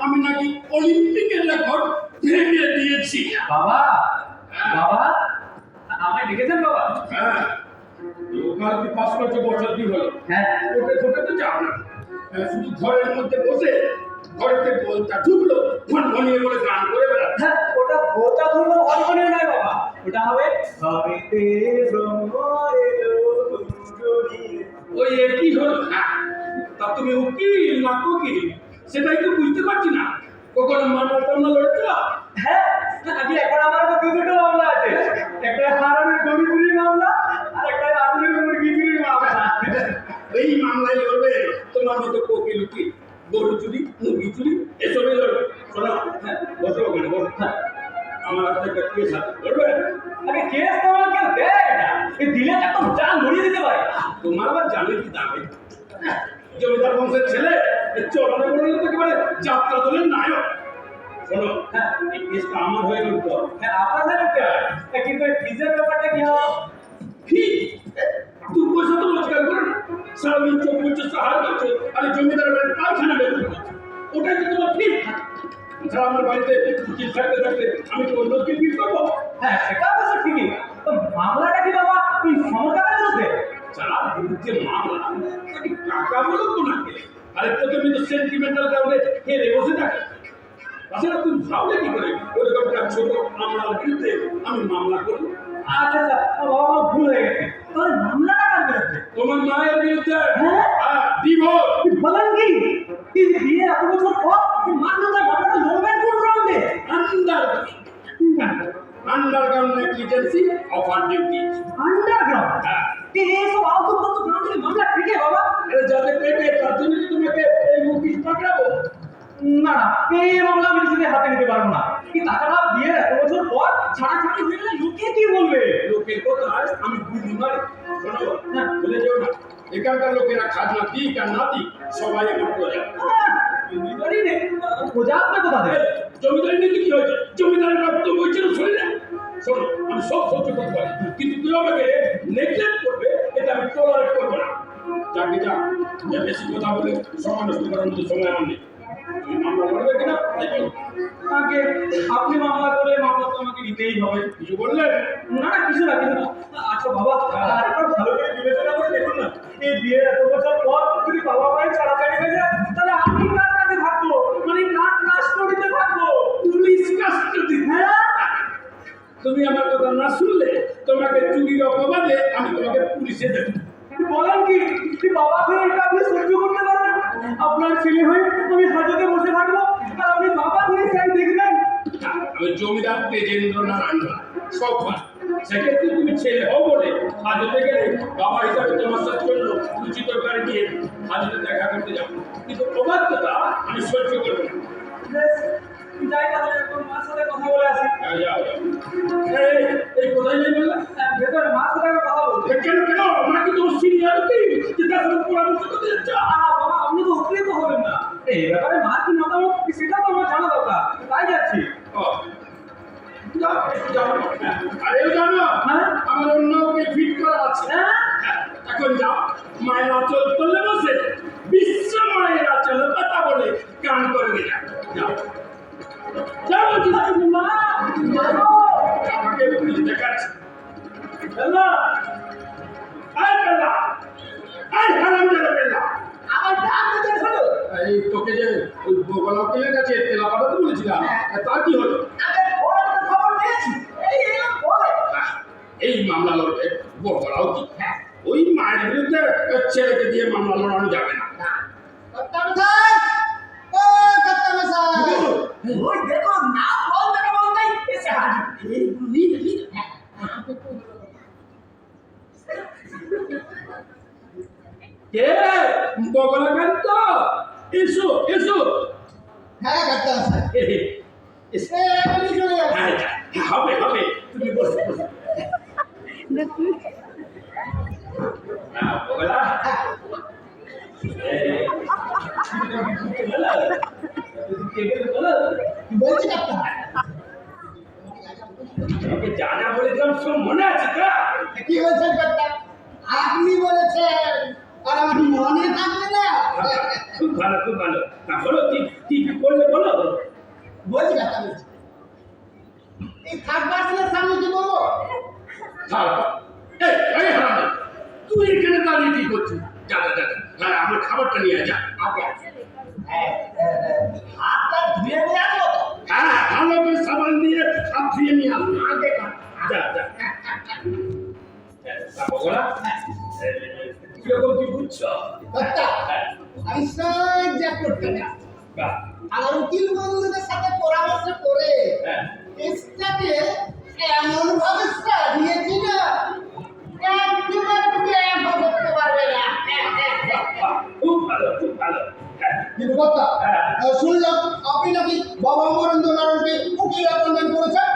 আমি নাকি অলিম্পিকের রেকর্ড ভেঙে দিয়েছি। বাবা বাবা আমায় ডেকেছেন বাবা? হ্যাঁ, লোকাল কি পাস করছে, বছর কি হলো? হ্যাঁ ওটা ওটা তো যাও না, শুধু ঘরের মধ্যে বসে ঘরেতে বলটা ঢুকলো ঘন ঘনিয়ে বলে গান করে বেড়াচ্ছে। হ্যাঁ ওটা ওটা ধরো অল্পনের নয় বাবা, ওটা হবে সবেতে ভ্রমর এলো গুঞ্জরিয়ে। ওই একই হলো। হ্যাঁ, তা তুমি উকিল না কোকিল সেটাই তো বুঝতে পারছি না। কখনো মামলা টামলা লড়েছ? হ্যাঁ আগে এখন আমার তো দুটো মামলা আছে, একটা হারানোর গরু চুরির মামলা আর একটা রাতের মুরগি চুরির মামলা। এই মামলায় লড়বে তোমার মতো কোকিল উকিল, গরু চুরি মুরগি চুরি এসবই লড়বে। শোনো, হ্যাঁ বসো ওখানে বসো। হ্যাঁ, আমার হাতে একটা কেস আছে, লড়বে? আগে কেস তো আমার কেউ দেয় না, এই দিলে তো জান ধরিয়ে দিতে পারে। তোমার আবার জানে কি দাবে? জমিদার বংশের ছেলে চরণে বলে একেবারে যাত্রা দলের নায়ক। শোনো, হ্যাঁ এই কেসটা আমার হয়ে লড়তে হবে। হ্যাঁ আপনাদের একটা কিন্তু এই ফিজের ব্যাপারটা কি হবে? কি দু পয়সা তো রোজগার করে না, সারাদিন চোখ মুছে সাহার করছো আর জমিদার বাড়ির পায়খানা বের করছো, ওটাই কি তোমার ঠিক? তাছাড়া আমার বাড়িতে উকিল থাকতে থাকতে আমি তো অন্য উকিল ফিল করবো? হ্যাঁ সেটা অবশ্য ঠিকই, তো মামলাটা কি বাবা তুই সমকালের মধ্যে? যার বিরুদ্ধে মামলা তাকে টাকা বলো তো না কে? আরে প্রথমে তো সেন্টিমেন্টাল গ্রাউন্ডে হেরে বসে থাকে। তাছাড়া তুমি ভাবলে কি করে ওরকম একটা ছোট মামলার বিরুদ্ধে আমি মামলা করবো? আচ্ছা আচ্ছা বাবা আমার ভুল হয়ে গেছে, তোর মামলাটা কার বিরুদ্ধে? তোমার মায়ের বিরুদ্ধে। হ্যাঁ? ডিভোর্স। তুই বলেন কি তুই বিয়ে এত বছর পর তুই মামলাটা মামলাটা লড়বেন কোন রাউন্ডে? Underground negligence of our duty. Underground? হ্যাঁ, এসব আউট অফ গ্রাউন্ডে মামলা ঠিকই বাবা। আরে যাতে পেটে তার জন্য কি তোমাকে এই উকিল পাঠাবো? না না এই মামলা আমি নিজেদের হাতে নিতে পারবো না, কি তাছাড়া বিয়ের এত বছর পর ছাড়াছাড়ি হয়ে গেলে লোকে কি বলবে? লোকের কোথায় আমি বুঝি মারি। শোনো, হ্যাঁ বলে যাও না, এখানকার লোকেরা খাজনা দিক আর না দিক সবাই আমার প্রজা। জমিদারি নেই, খোঁজা আপনি কোথা থেকে? জমিদারি নিতে কি হয়েছে? জমিদারের রক্ত বইছে না শরীরে। শোনো, আমি সব সহ্য করতে পারি, কিন্তু তুই আমাকে নেগলেক্ট করবে এটা আমি টলারেট করবো না। যাকে যা, বেশি কথা বলে সময় নষ্ট করার মতো সময় আমার নেই। তুমি মামলা করবে কিনা তাই বলো। আগে আপনি মামলা করলে মামলা তো আমাকে নিতেই হবে। কিছু বললে? না না কিছু না কিছু না। আচ্ছা বাবা আরেকবার ভালো করে বিবেচনা করে দেখুন না, এই বিয়ে এত বছর পর যদি বাবা মায়ের ছাড়াছাড়ি হয়ে যায় তাহলে আমি কার কাছে থাকবো, মানে কার কাস্টডিতে থাকবো? Police custody. হ্যাঁ তুমি আমার কথা না শুনলে তোমাকে চুরির অপবাদে আমি তোমাকে পুলিশে দেবো। আপনি বলেন কি তুই বাবা হয়ে এটা আপনি সহ্য করতে পারবেন? আপনার ছেলে হয়ে আমি হাজতে বসে থাকবো আর আপনি বাবা হয়ে চাই দেখবেন? আমি জমিদার তেজেন্দ্র নারায়ণ রায়, সব হয়। সেক্ষেত্রে তুমি ছেলে হও বলে হাজতে গেলে বাবা হিসাবে তোমার সাথে জন্য উচিত করে নিয়ে হাজতে দেখা করতে যাবো, কিন্তু অবাধ্যতা আমি সহ্য করবো না। বেশ, যাই তাহলে এখন মার সাথে কথা বলে আসি। যাও, যাও, যাও। এই কোথায় যাই বললে? ভেতরে মার সাথে আমি কথা বলছি। কেন কেন আমরা কি তোমার সিনিয়র উকিল যে তার সাথে পরামর্শ করতে যাচ্ছ? বাবা আপনি তো উৎসাহিত হবেন না, এই ব্যাপারে মার কি মতামত সেটা তো আমার জানা দরকার, তাই যাচ্ছি। ও, যাও, যাও। আরেও জানো হ্যাঁ? আমার অন্য উকিল ফিট করা আছে। হ্যাঁ? এখন যাও, মায়ের আঁচল করলে বসে বিশ্ব মায়ের আঁচল কথা বলে গান করে দিলাম। যাও, যাও বলছি। মা যাবো। আমাকে পুলিশ দেখাচ্ছে। বেল্লা, আয় বেল্লা, আয় হারামজাদা বেল্লা। আমার ডাক দিতে হলো। এই তোকে যে ওই গোপাল উকিলের কাছে তেলা পাঠাতে বলেছিলাম, তা কি হলো? আরে ওরা তো খবর পেয়েছি, এই এরকম বলে। এই মামলা লড়বে গোপাল উকিল। ওই মায়ের বিরুদ্ধে ছেলেকে দিয়ে মামলা লড়ানো যাবে না। ওই দেখো না বলতে না বলতেই এসে হাজির। এই নিন নিন। কে বগলাকার তো? এসো এসো। হ্যাঁ কাটতে এসো। হ্যাঁ, হবে হবে, তুমি বসো বসো। বগলা, বলছি কাটতে তোমাকে যা যা বলেছিলাম সব মনে আছে তো? কি বলছেন কাটতে? আপনি বলেছেন আর আমার মনে থাকবে না। খুব ভালো খুব ভালো। তা হলো কি কি করলে বলো? বলা কিরকম কি বুঝছো? কর্তা, হ্যাঁ, আমি সব যা করতে না বাহ, আমার উকিল বন্ধুদের সাথে পরামর্শ করে হ্যাঁ, কেসটাকে এমন ভাবে সাজিয়েছি না একেবারে প্রেম করতে পারবে না। বাহ, খুব ভালো, খুব ভালো। হ্যাঁ, কিন্তু কর্তা, হ্যাঁ। শুনলাম আপনি নাকি বাবা অমরেন্দ্র নারায়ণকে উকিল অ্যাপয়েন্টমেন্ট করেছেন।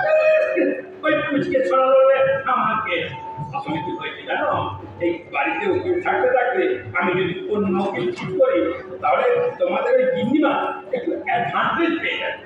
ওই পুচকে ছড়া ধরবে আমাকে। আসলে কি হয়েছে জানো, এই বাড়িতে উকিল থাকতে থাকতে আমি যদি অন্য উকিল ঠিক করি তাহলে তোমাদের ওই গিন্নিমা একটু অ্যাডভান্টেজ পেয়ে যাবে।